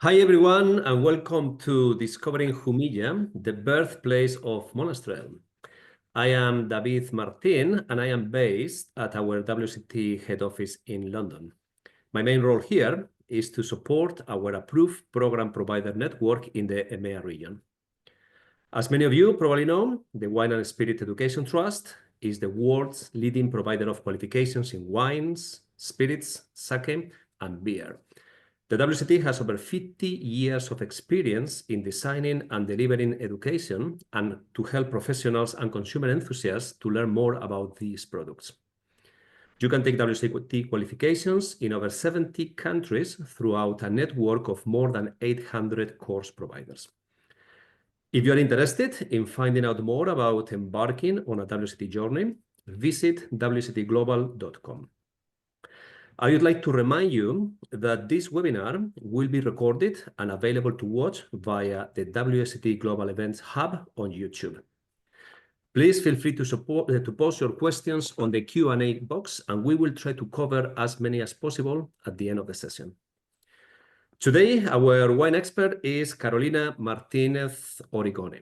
Hi everyone, and welcome to Discovering Jumilla, the birthplace of Monastrell. I am David Martín, and I am based at our WSET head office in London. My main role here is to support our approved program provider network in the EMEA region. As many of you probably know, the Wine and Spirit Education Trust is the world's leading provider of qualifications in wines, spirits, sake, and beer. The WSET has over 50 years of experience in designing and delivering education and to help professionals and consumer enthusiasts to learn more about these products. You can take WSET qualifications in over 70 countries throughout a network of more than 800 course providers. If you are interested in finding out more about embarking on a WSET journey, visit wsetglobal.com. I would like to remind you that this webinar will be recorded and available to watch via the WSET Global Events Hub on YouTube. Please feel free to post your questions on the Q&A box, and we will try to cover as many as possible at the end of the session. Today, our wine expert is Carolina Martínez Origone.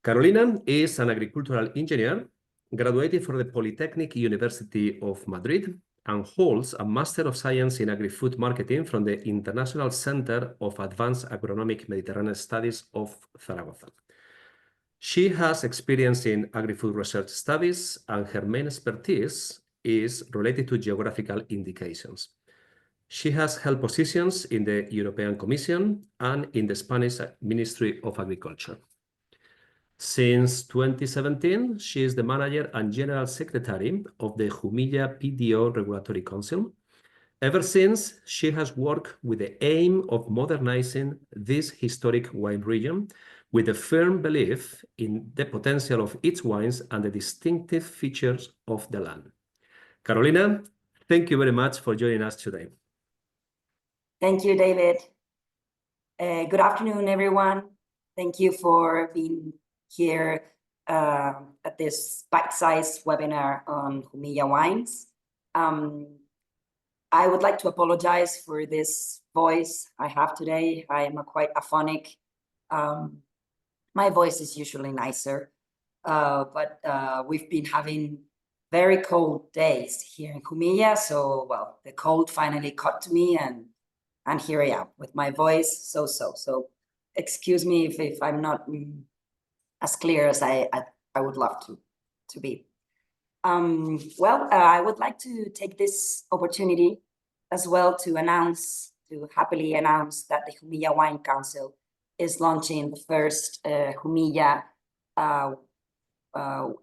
Carolina is an agricultural engineer, graduated from the Polytechnic University of Madrid, and holds a Master of Science in Agri-Food Marketing from the International Center of Advanced Agronomic Mediterranean Studies of Zaragoza. She has experience in agri-food research studies, and her main expertise is related to geographical indications. She has held positions in the European Commission and in the Spanish Ministry of Agriculture. Since 2017, she is the manager and general secretary of the Jumilla PDO Regulatory Council. Ever since, she has worked with the aim of modernizing this historic wine region with a firm belief in the potential of its wines and the distinctive features of the land. Carolina, thank you very much for joining us today. Thank you, David. Good afternoon, everyone. Thank you for being here at this bite-sized webinar on Jumilla wines. I would like to apologize for this voice I have today. I am quite aphonic. My voice is usually nicer, but we've been having very cold days here in Jumilla. So, well, the cold finally caught to me, and here I am with my voice so. Excuse me if I'm not as clear as I would love to be. I would like to take this opportunity as well to happily announce that the Jumilla Wine Council is launching the first Jumilla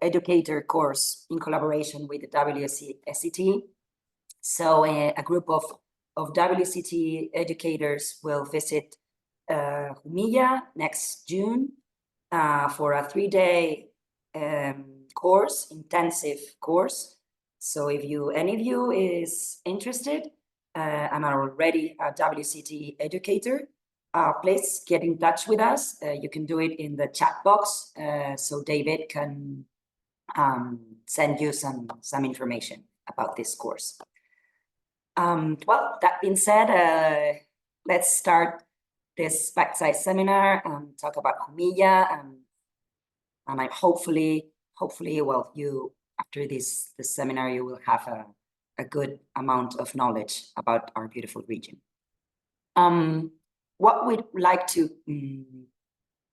educator course in collaboration with the WSET. So a group of WSET educators will visit Jumilla next June for a 3-day course, intensive course. So if any of you is interested and are already a WSET educator, please get in touch with us. You can do it in the chat box, so David can send you some information about this course. That being said, let's start this bite-sized seminar and talk about Jumilla, and I hopefully, well, you after this seminar you will have a good amount of knowledge about our beautiful region. What we'd like to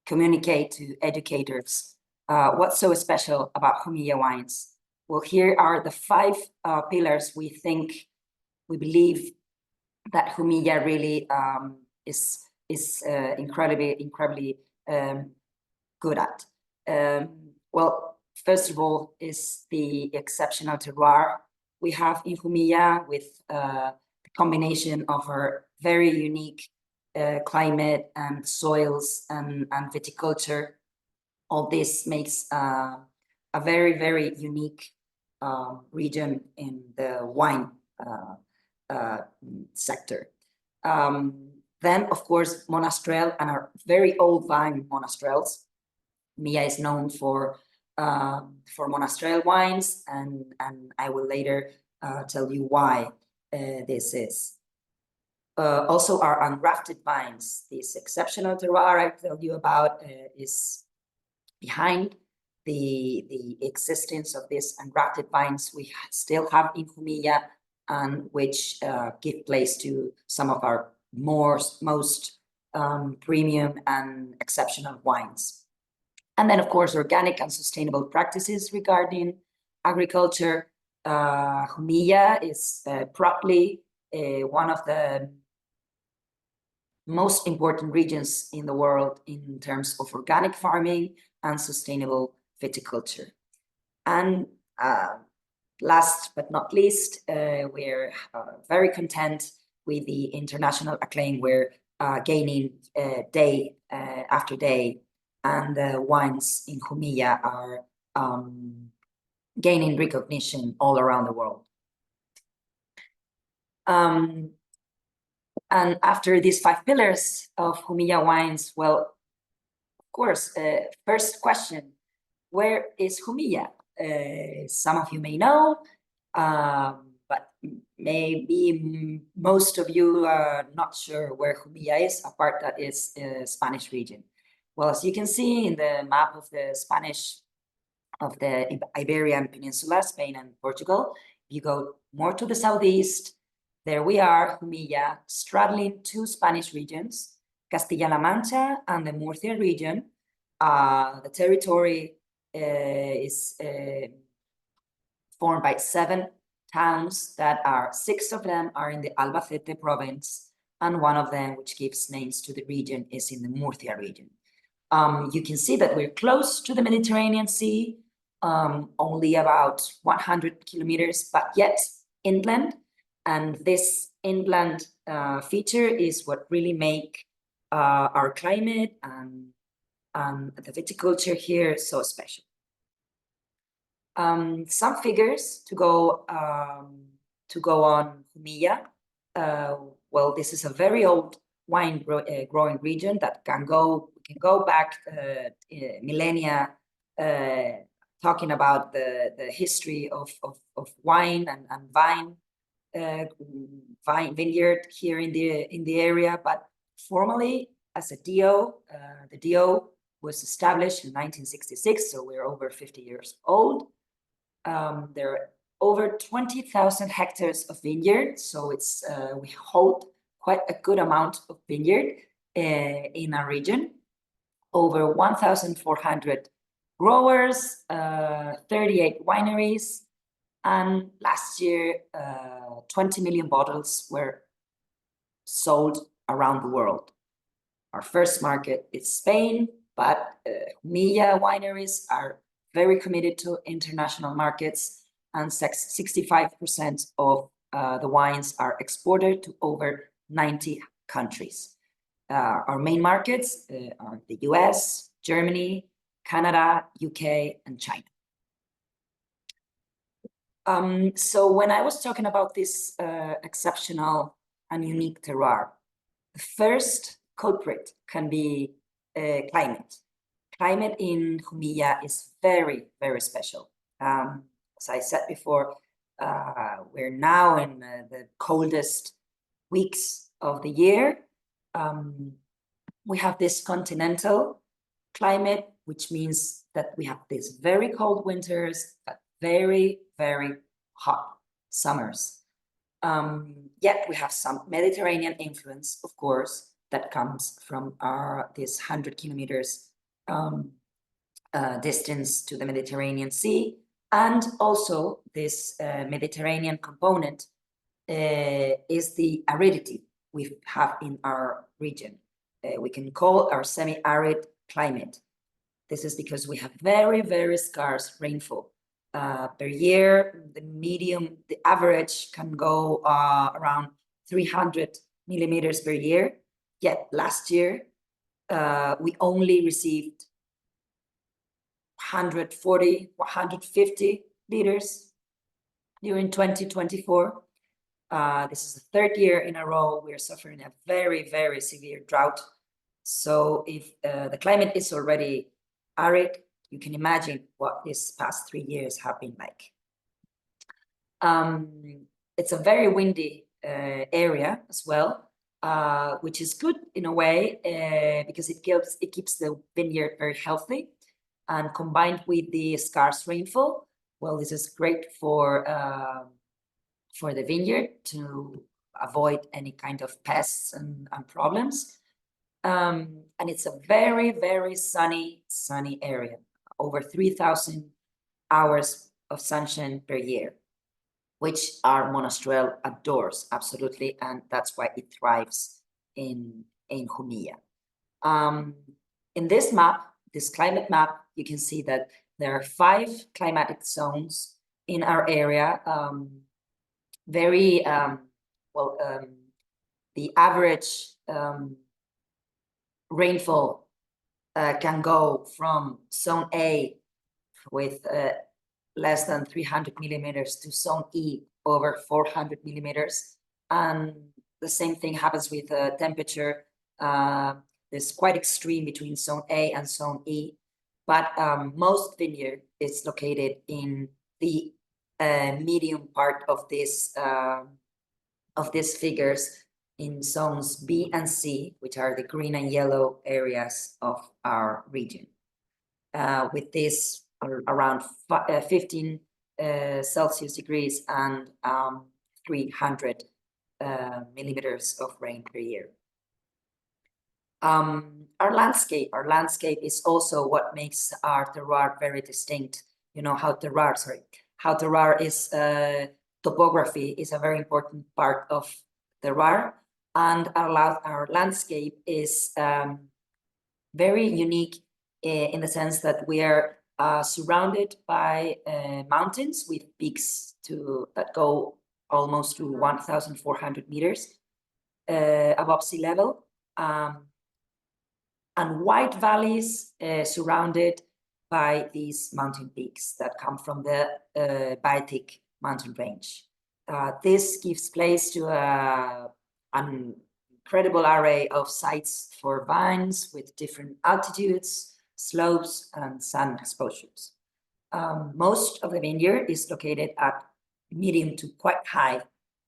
communicate to educators, what's so special about Jumilla wines? Well, here are the 5 pillars we believe that Jumilla really is incredibly good at. Well, first of all is the exceptional terroir we have in Jumilla, with the combination of our very unique climate and soils and viticulture. All this makes a very, very unique region in the wine sector. Then, of course, Monastrell and our very old vine Monastrells. Jumilla is known for Monastrell wines, and I will later tell you why this is. Also our ungrafted vines. This exceptional terroir I told you about is behind the existence of these ungrafted vines we still have in Jumilla, and which give place to some of our most premium and exceptional wines. And then, of course, organic and sustainable practices regarding agriculture. Jumilla is probably one of the most important regions in the world in terms of organic farming and sustainable viticulture. And last but not least, we're very content with the international acclaim we're gaining day after day, and the wines in Jumilla are gaining recognition all around the world. And after these 5 pillars of Jumilla wines, well, of course, first question, where is Jumilla? Some of you may know, but maybe most of you are not sure where Jumilla is, a part that is a Spanish region. Well, as you can see in the map of the Iberian Peninsula, Spain and Portugal, you go more to the southeast, there we are, Jumilla, straddling 2 Spanish regions, Castilla-La Mancha and the Murcia region. The territory is formed by 7 towns that are 6 of them are in the Albacete province, and 1 of them, which gives names to the region, is in the Murcia region. You can see that we're close to the Mediterranean Sea, only about 100 kilometers, but yet inland. And this inland feature is what really make our climate and the viticulture here so special. Some figures to go on Jumilla. Well, this is a very old wine growing region that can go back millennia, talking about the history of wine and vineyard here in the area. But formally, as a DO, the DO was established in 1966, so we're over 50 years old. There are over 20,000 hectares of vineyard, so it's we hold quite a good amount of vineyard in our region. Over 1,400 growers, 38 wineries, and last year 20 million bottles were sold around the world. Our first market is Spain, but Jumilla wineries are very committed to international markets, and 65% of the wines are exported to over 90 countries. Our main markets are the US, Germany, Canada, UK, and China. So when I was talking about this exceptional and unique terroir, the first culprit can be climate. Climate in Jumilla is very, very special. As I said before, we're now in the coldest weeks of the year. We have this continental climate, which means that we have these very cold winters, but very, very hot summers. Yet we have some Mediterranean influence, of course, that comes from this 100 kilometers distance to the Mediterranean Sea. And also this Mediterranean component is the aridity we have in our region. We can call our semi-arid climate. This is because we have very, very scarce rainfall. Per year, the average can go around 300 millimeters per year. Yet last year, we only received 140, 150 liters during 2024. This is the 3rd year in a row we're suffering a very, very severe drought. So if the climate is already arid, you can imagine what these past 3 years have been like. It's a very windy area as well. which is good in a way because it keeps the vineyard very healthy. And combined with the scarce rainfall, well, this is great for the vineyard to avoid any kind of pests and problems. And it's a very, very sunny area, over 3,000 hours of sunshine per year, which our Monastrell adores, absolutely, and that's why it thrives in Jumilla. In this map, this climate map, you can see that there are 5 climatic zones in our area. The average rainfall can go from zone A with less than 300 millimeters to zone E over 400 millimeters. And the same thing happens with temperature. It's quite extreme between zone A and zone E, but most vineyard is located in the medium part of these figures, in zones B and C, which are the green and yellow areas of our region. With this around 15 Celsius degrees and 300 millimeters of rain per year. Our landscape is also what makes our terroir very distinct. You know how terroir is topography is a very important part of terroir, and our landscape is very unique in the sense that we are surrounded by mountains with peaks that go almost to 1,400 meters above sea level, and wide valleys surrounded by these mountain peaks that come from the Viticulture mountain range. This gives place to an incredible array of sites for vines with different altitudes, slopes, and sun exposures. Most of the vineyard is located at medium to quite high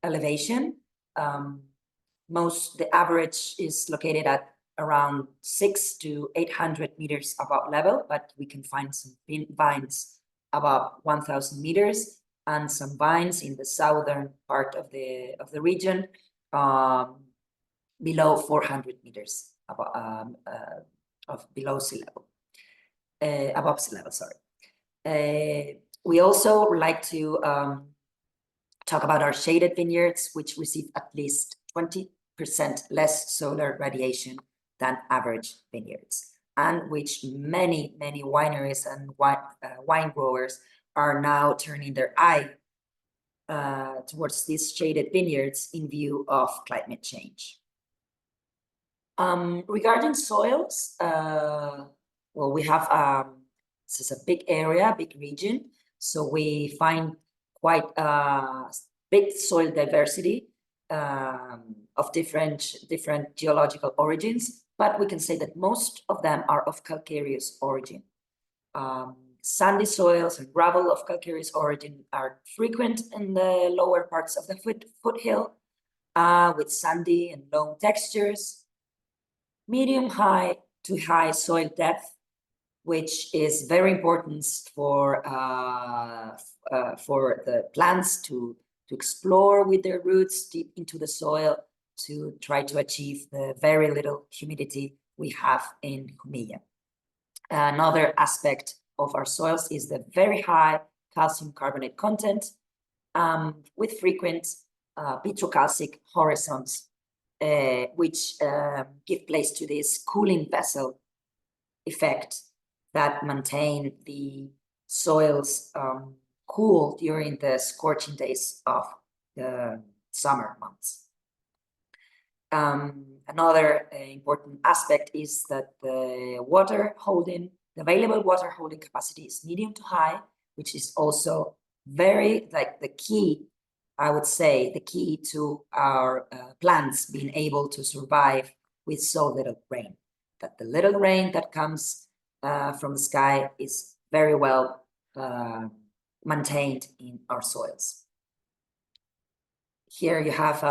elevation. The average is located at around 600 to 800 meters above level, but we can find some vines above 1,000 meters and some vines in the southern part of the region below 400 meters above sea level. Sorry. We also like to talk about our shaded vineyards, which receive at least 20% less solar radiation than average vineyards, and which many wineries and wine growers are now turning their eye towards these shaded vineyards in view of climate change. Regarding soils, well, we have this is a big area, big region, so we find quite big soil diversity of different geological origins, but we can say that most of them are of calcareous origin. Sandy soils and gravel of calcareous origin are frequent in the lower parts of the foothill, with sandy and loam textures. Medium high to high soil depth, which is very important for the plants to explore with their roots deep into the soil to try to achieve the very little humidity we have in Jumilla. Another aspect of our soils is the very high calcium carbonate content, with frequent petrocalcic horizons, which give place to this cooling vessel effect that maintain the soils cool during the scorching days of the summer months. Another important aspect is that the available water holding capacity is medium to high, which is also very the key, I would say, the key to our plants being able to survive with so little rain. That the little rain that comes from the sky is very well maintained in our soils. Here you have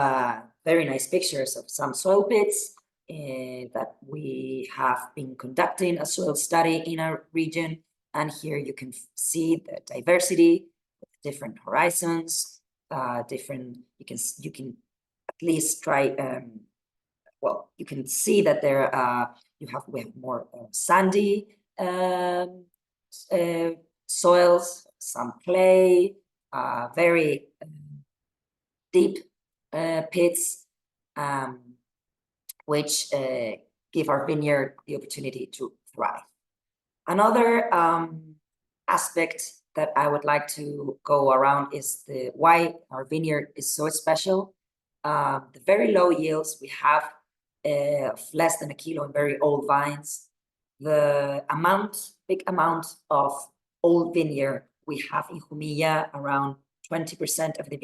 very nice pictures of some soil pits that we have been conducting a soil study in our region. And here you can see the diversity, different horizons, you can at least try, well, you can see that there we have more sandy soils, some clay, very deep pits, which give our vineyard the opportunity to thrive. Another aspect that I would like to go around is why our vineyard is so special. The very low yields we have, less than a kilo in very old vines. The big amount of old vineyard we have in Jumilla, around 20% of the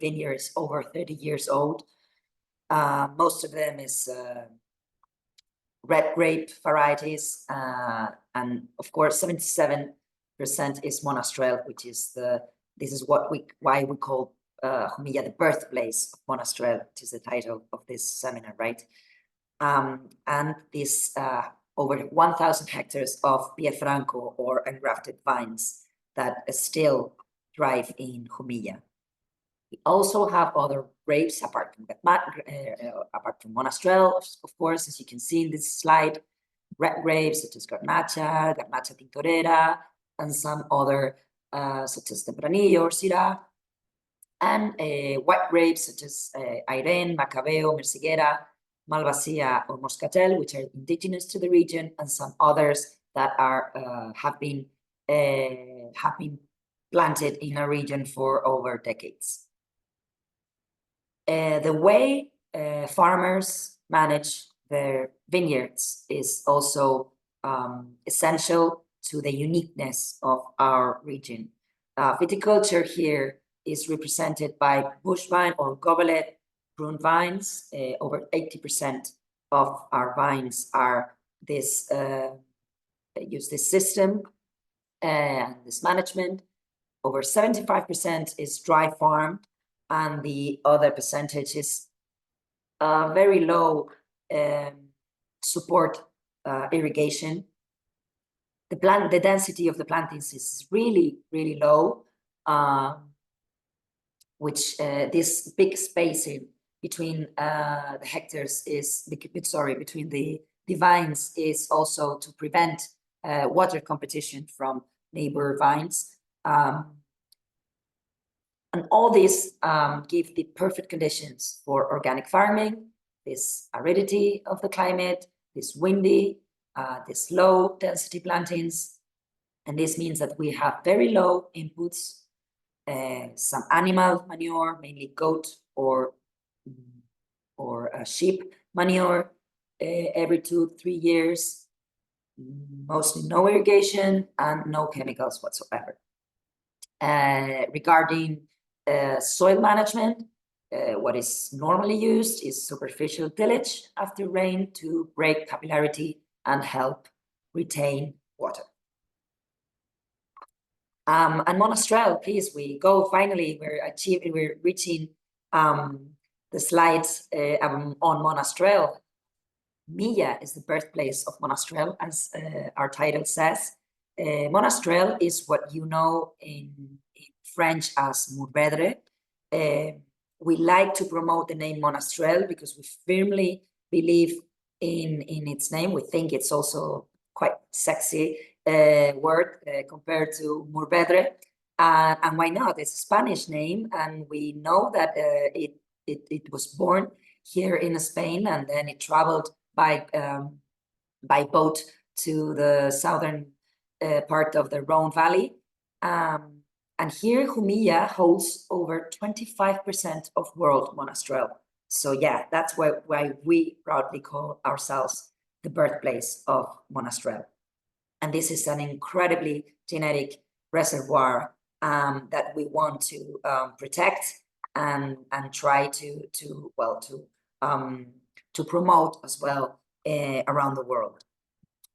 vineyard is over 30 years old. Most of them is red grape varieties, and of course 77% is Monastrell, which is why we call Jumilla the birthplace of Monastrell, which is the title of this seminar, right? And this over 1,000 hectares of Pie Franco or engrafted vines that still thrive in Jumilla. We also have other grapes apart from Monastrell, of course, as you can see in this slide, red grapes such as Garnacha Tintorera, and some other such as Tempranillo or Syrah, and white grapes such as Airén, Macabeo, Merciguera, Malvasia, or Moscatel, which are indigenous to the region, and some others that have been planted in a region for over decades. The way farmers manage their vineyards is also essential to the uniqueness of our region. Viticulture here is represented by bush vine or gobelet prune vines. Over 80% of our vines are use this system and this management. Over 75% is dry farmed, and the other percentage is very low support irrigation. The density of the plantings is really, really low, which this big spacing between the hectares between the vines is also to prevent water competition from neighbor vines. And all these give the perfect conditions for organic farming, this aridity of the climate, this windy, this low density plantings. And this means that we have very low inputs, some animal manure, mainly goat or sheep manure every 2-3 years, mostly no irrigation and no chemicals whatsoever. Regarding soil management, what is normally used is superficial tillage after rain to break capillarity and help retain water. And Monastrell, please, finally, we're reaching the slides on Monastrell. Milla is the birthplace of Monastrell, as our title says. Monastrell is what you know in French as Mourvèdre. We like to promote the name Monastrell because we firmly believe in its name. We think it's also quite sexy word compared to Mourvèdre. And why not? It's a Spanish name, and we know that it was born here in Spain, and then it traveled by boat to the southern part of the Rhone Valley. And here Jumilla holds over 25% of world Monastrell. So yeah, that's why we proudly call ourselves the birthplace of Monastrell. And this is an incredibly genetic reservoir that we want to protect and try to promote as well around the world.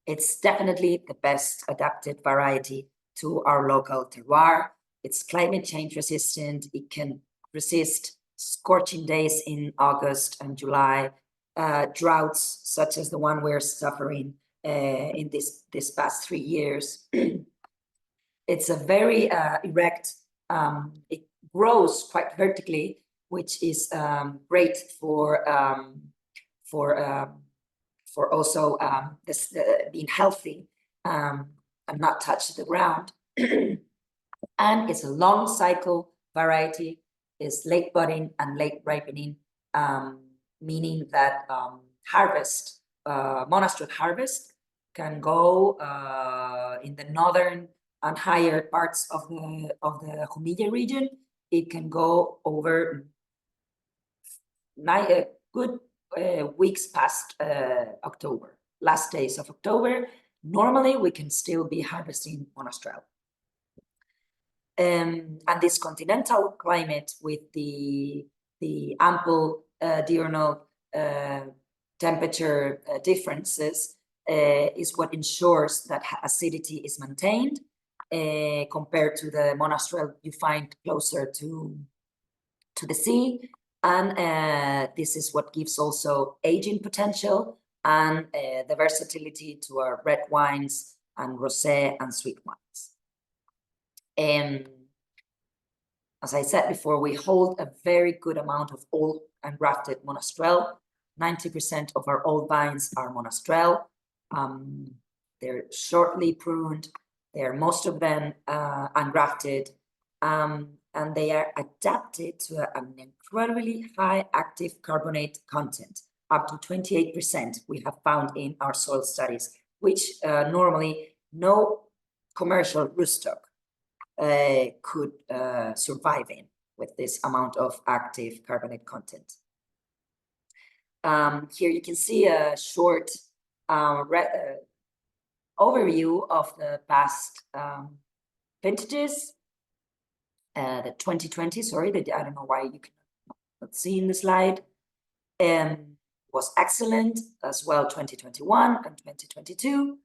It's definitely the best adapted variety to our local terroir. It's climate change resistant. It can resist scorching days in August and July, droughts such as the one we're suffering in this past 3 years. It's a very erect, it grows quite vertically, which is great for also being healthy and not touch the ground. And it's a long cycle variety, is late budding and late ripening, meaning that harvest, Monastrell harvest can go in the northern and higher parts of the Jumilla region. It can go over good weeks past October, last days of October. Normally, we can still be harvesting Monastrell. And this continental climate with the ample diurnal temperature differences is what ensures that acidity is maintained compared to the Monastrell you find closer to the sea. And this is what gives also aging potential and the versatility to our red wines and rosé and sweet wines. As I said before, we hold a very good amount of old and grafted Monastrell. 90% of our old vines are Monastrell. They're shortly pruned. They're most of them ungrafted. And they are adapted to an incredibly high active carbonate content, up to 28% we have found in our soil studies, which normally no commercial rootstock could survive in with this amount of active carbonate content. Here you can see a short overview of the past vintages. The 2020, sorry, I don't know why you cannot see in the slide, was excellent as well. 2021 and 2022.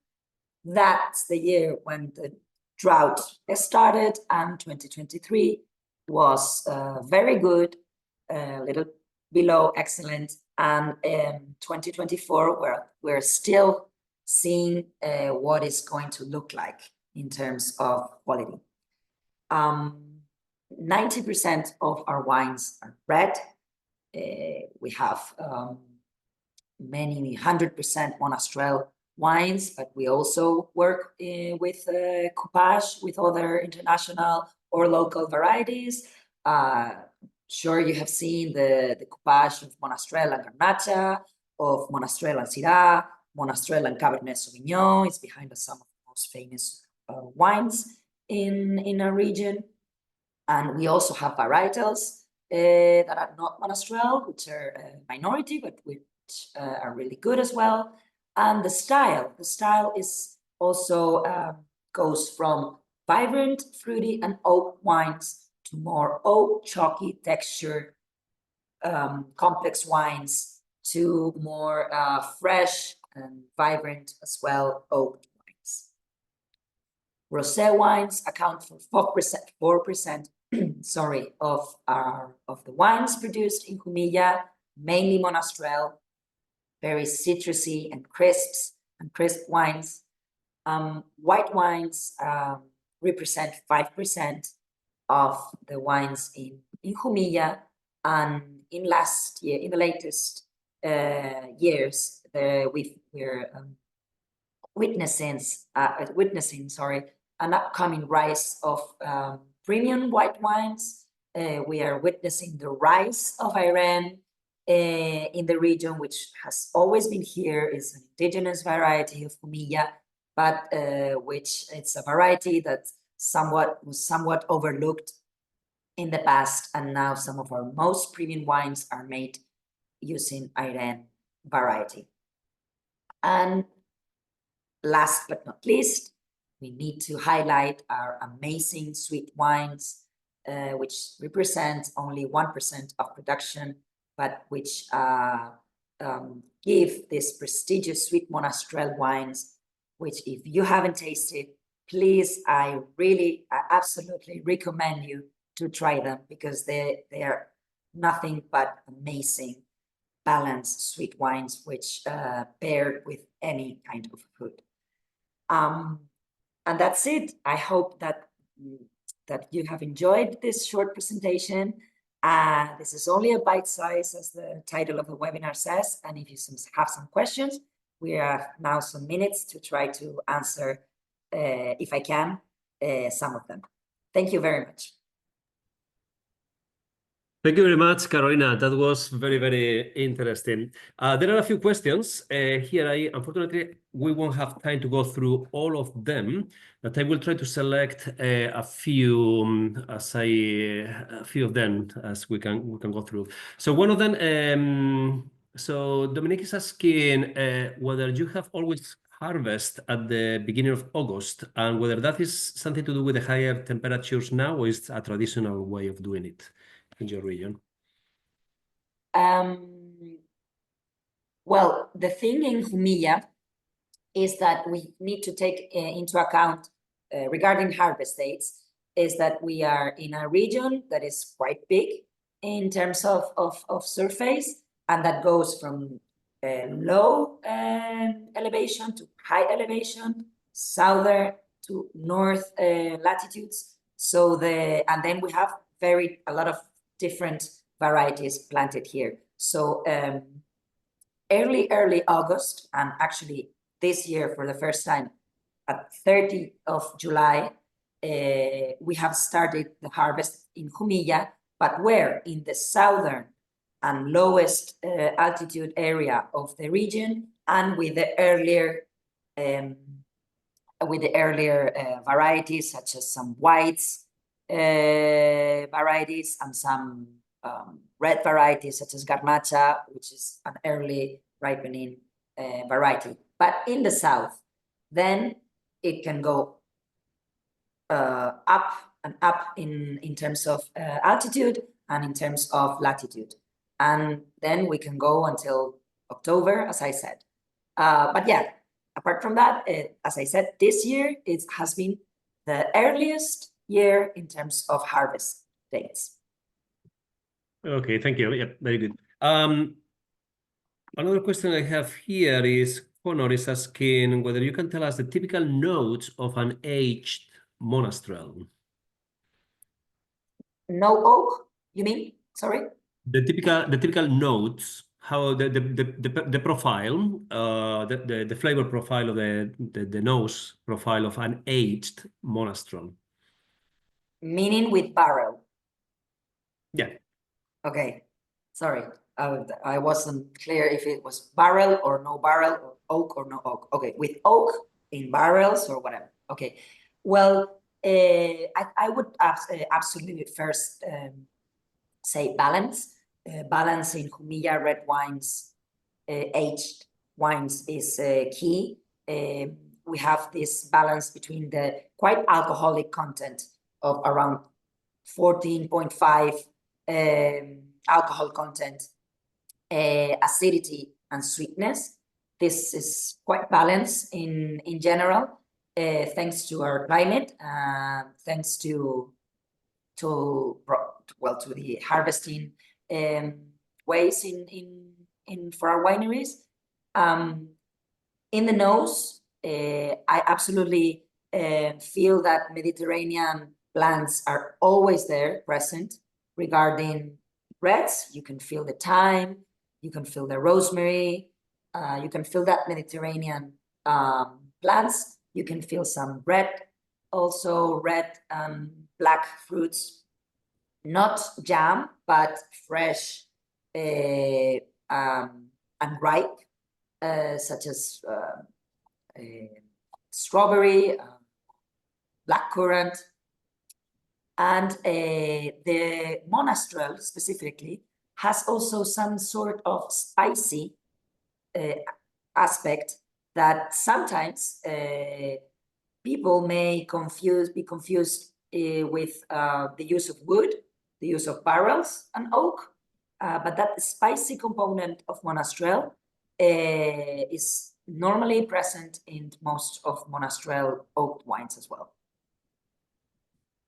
That's the year when the drought started, and 2023 was very good, a little below excellent, and 2024 we're still seeing what it's going to look like in terms of quality. 90% of our wines are red. We have many 100% Monastrell wines, but we also work with coupage with other international or local varieties. Sure, you have seen the coupage of Monastrell and Garnacha, of Monastrell and Syrah, Monastrell and Cabernet Sauvignon. It's behind us some of the most famous wines in our region. And we also have varietals that are not Monastrell, which are a minority, but which are really good as well. And the style is also goes from vibrant, fruity, and oak wines to more oak, chalky texture, complex wines, to more fresh and vibrant as well oak wines. Rosé wines account for 4% sorry, of the wines produced in Jumilla, mainly Monastrell, very citrusy and crisp wines. White wines represent 5% of the wines in Jumilla, and in the latest years, we're witnessing an upcoming rise of premium white wines. We are witnessing the rise of Iran in the region, which has always been here, is an indigenous variety of Jumilla, but which it's a variety that was somewhat overlooked in the past, and now some of our most premium wines are made using Iran variety. And last but not least, we need to highlight our amazing sweet wines, which represent only 1% of production, but which give this prestigious sweet Monastrell wines, which if you haven't tasted, please, I absolutely recommend you to try them, because they are nothing but amazing balanced sweet wines, which pair with any kind of food. And that's it. I hope that you have enjoyed this short presentation. This is only a bite size, as the title of the webinar says. And if you have some questions, we have now some minutes to try to answer, if I can, some of them. Thank you very much. Thank you very much, Carolina. That was very, very interesting. There are a few questions here. Unfortunately, we won't have time to go through all of them, but I will try to select a few of them as we can go through. So one of them, so Dominique is asking whether you have always harvest at the beginning of August, and whether that is something to do with the higher temperatures now, or is a traditional way of doing it in your region? Well, the thing in Jumilla is that we need to take into account regarding harvest dates, is that we are in a region that is quite big in terms of surface, and that goes from low elevation to high elevation, southern to north latitudes. So and then we have a lot of different varieties planted here. So early August, and actually this year for the first time at 30th of July, we have started the harvest in Jumilla, but where? In the southern and lowest altitude area of the region, and with the earlier varieties, such as some whites varieties and some red varieties, such as Garnacha, which is an early ripening variety. But in the south, then it can go up and up in terms of altitude and in terms of latitude. And then we can go until October, as I said. But yeah, apart from that, as I said, this year it has been the earliest year in terms of harvest dates. Okay, thank you. Yeah, very good. Another question I have here is Honor is asking whether you can tell us the typical notes of an aged Monastrell. No oak, you mean? Sorry? The typical notes, how the profile, the flavor profile of the nose profile of an aged Monastrell. Meaning with barrel. Yeah. Okay, sorry. I wasn't clear if it was barrel or no barrel, or oak or no oak. Okay, with oak in barrels or whatever. Okay, well, I would absolutely first say balance. Balance in Jumilla red wines, aged wines is key. We have this balance between the quite alcoholic content of around 14.5 alcohol content, acidity and sweetness. This is quite balanced in general, thanks to our climate, thanks to the harvesting ways for our wineries. In the nose, I absolutely feel that Mediterranean plants are always there, present. Regarding reds, you can feel the thyme, you can feel the rosemary, you can feel that Mediterranean plants. You can feel some red, also red black fruits, not jam, but fresh and ripe, such as strawberry, blackcurrant. And the Monastrell specifically has also some sort of spicy aspect that sometimes people may be confused with the use of wood, the use of barrels and oak, but that spicy component of Monastrell is normally present in most of Monastrell oak wines as well.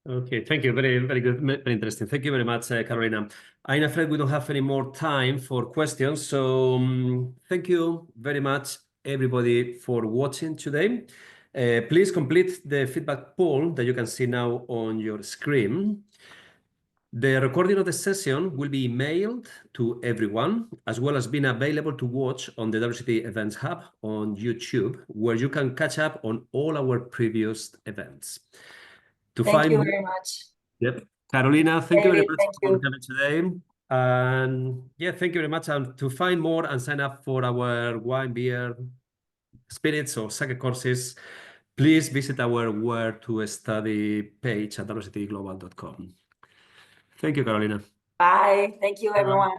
Okay, thank you. Very, very good. Very interesting. Thank you very much, Carolina. I'm afraid we don't have any more time for questions. So thank you very much, everybody, for watching today. Please complete the feedback poll that you can see now on your screen. The recording of the session will be emailed to everyone, as well as being available to watch on the WSET Events Hub on YouTube, where you can catch up on all our previous events. Thank you very much. Yep. Carolina, thank you very much Thank for you. coming today. And yeah, thank you very much. And to find more and sign up for our wine, beer, spirits, or sake courses, please visit our Where to Study page at wsetglobal.com. Thank you, Carolina. Bye. Thank you, everyone.